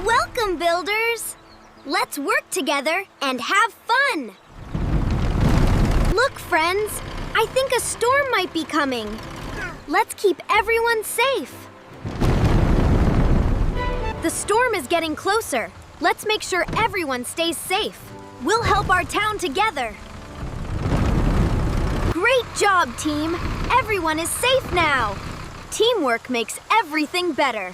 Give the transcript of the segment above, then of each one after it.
Welcome, builders! Let's work together and have fun! Look, friends, I think a storm might be coming. Let's keep everyone safe. The storm is getting closer. Let's make sure everyone stays safe. We'll help our town together. Great job, team! Everyone is safe now! Teamwork makes everything better.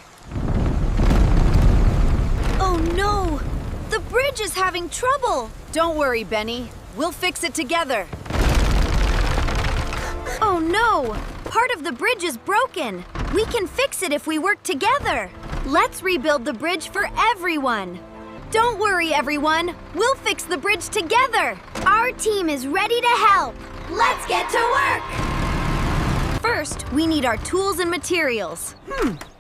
Oh no! The bridge is having trouble! Don't worry, Benny. We'll fix it together. Oh no! Part of the bridge is broken. We can fix it if we work together. Let's rebuild the bridge for everyone. Don't worry, everyone. We'll fix the bridge together. Our team is ready to help. Let's get to work! First, we need our tools and materials.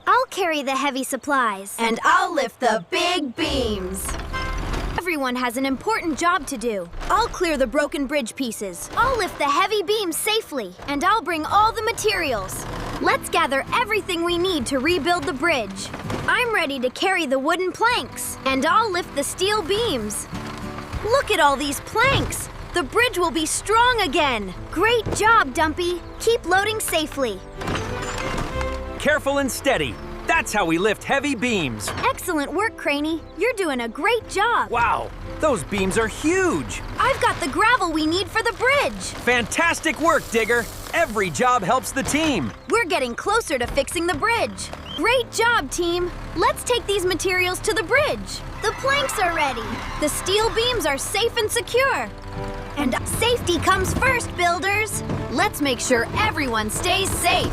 I'll carry the heavy supplies. And I'll lift the big beams. Everyone has an important job to do. I'll clear the broken bridge pieces. I'll lift the heavy beams safely, and I'll bring all the materials. Let's gather everything we need to rebuild the bridge. I'm ready to carry the wooden planks, and I'll lift the steel beams. Look at all these planks. The bridge will be strong again. Great job, Dumpy. Keep loading safely. Careful and steady. That's how we lift heavy beams. Excellent work, Craney. You're doing a great job. Wow, those beams are huge. I've got the gravel we need for the bridge. Fantastic work, Digger. Every job helps the team. We're getting closer to fixing the bridge. Great job, team. Let's take these materials to the bridge. The planks are ready. The steel beams are safe and secure. And safety comes first, builders. Let's make sure everyone stays safe.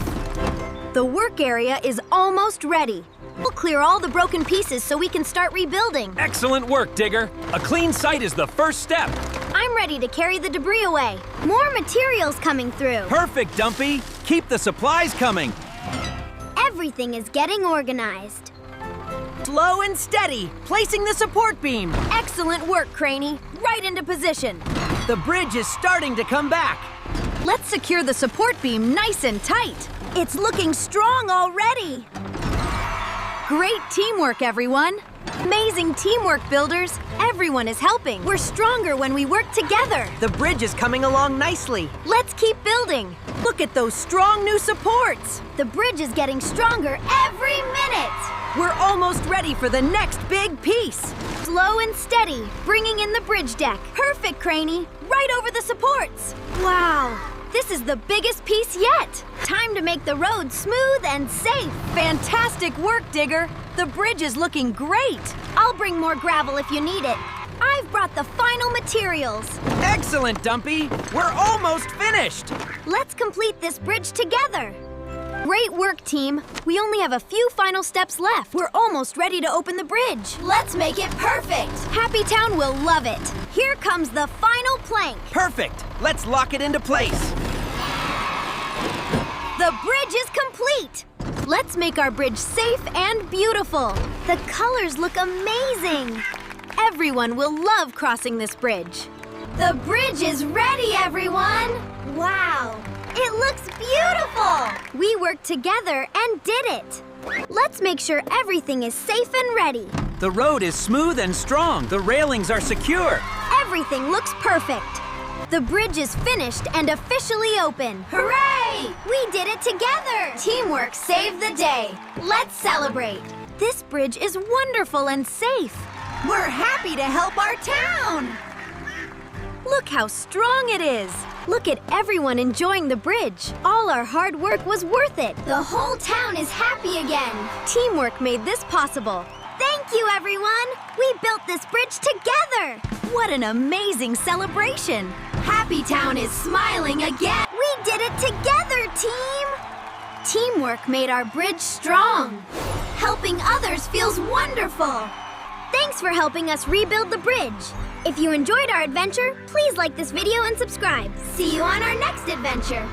The work area is almost ready. We'll clear all the broken pieces so we can start rebuilding. Excellent work, Digger. A clean site is the first step. I'm ready to carry the debris away. More materials coming through. Perfect, Dumpy. Keep the supplies coming. Everything is getting organized. Slow and steady, placing the support beam. Excellent work, Craney. Right into position. The bridge is starting to come back. Let's secure the support beam nice and tight. It's looking strong already. Great teamwork, everyone. Amazing teamwork, builders. Everyone is helping. We're stronger when we work together. The bridge is coming along nicely. Let's keep building. Look at those strong new supports. The bridge is getting stronger every minute. We're almost ready for the next big piece. Slow and steady, bringing in the bridge deck. Perfect, Craney. Right over the supports. Wow. This is the biggest piece yet. Time to make the road smooth and safe. Fantastic work, Digger. The bridge is looking great. I'll bring more gravel if you need it. I've brought the final materials. Excellent, Dumpy. We're almost finished. Let's complete this bridge together. Great work, team. We only have a few final steps left. We're almost ready to open the bridge. Let's make it perfect. Happy Town will love it. Here comes the final plank. Perfect. Let's lock it into place. The bridge is complete. Let's make our bridge safe and beautiful. The colors look amazing. Everyone will love crossing this bridge. The bridge is ready, everyone. Wow. It looks beautiful! We worked together and did it! Let's make sure everything is safe and ready. The road is smooth and strong. The railings are secure. Everything looks perfect. The bridge is finished and officially open. Hooray! We did it together! Teamwork saved the day. Let's celebrate. This bridge is wonderful and safe. We're happy to help our town! Look how strong it is. Look at everyone enjoying the bridge. All our hard work was worth it. The whole town is happy again. Teamwork made this possible. Thank you, everyone. We built this bridge together. What an amazing celebration. Happy Town is smiling again. We did it together, team. Teamwork made our bridge strong. Helping others feels wonderful. Thanks for helping us rebuild the bridge. If you enjoyed our adventure, please like this video and subscribe. See you on our next adventure.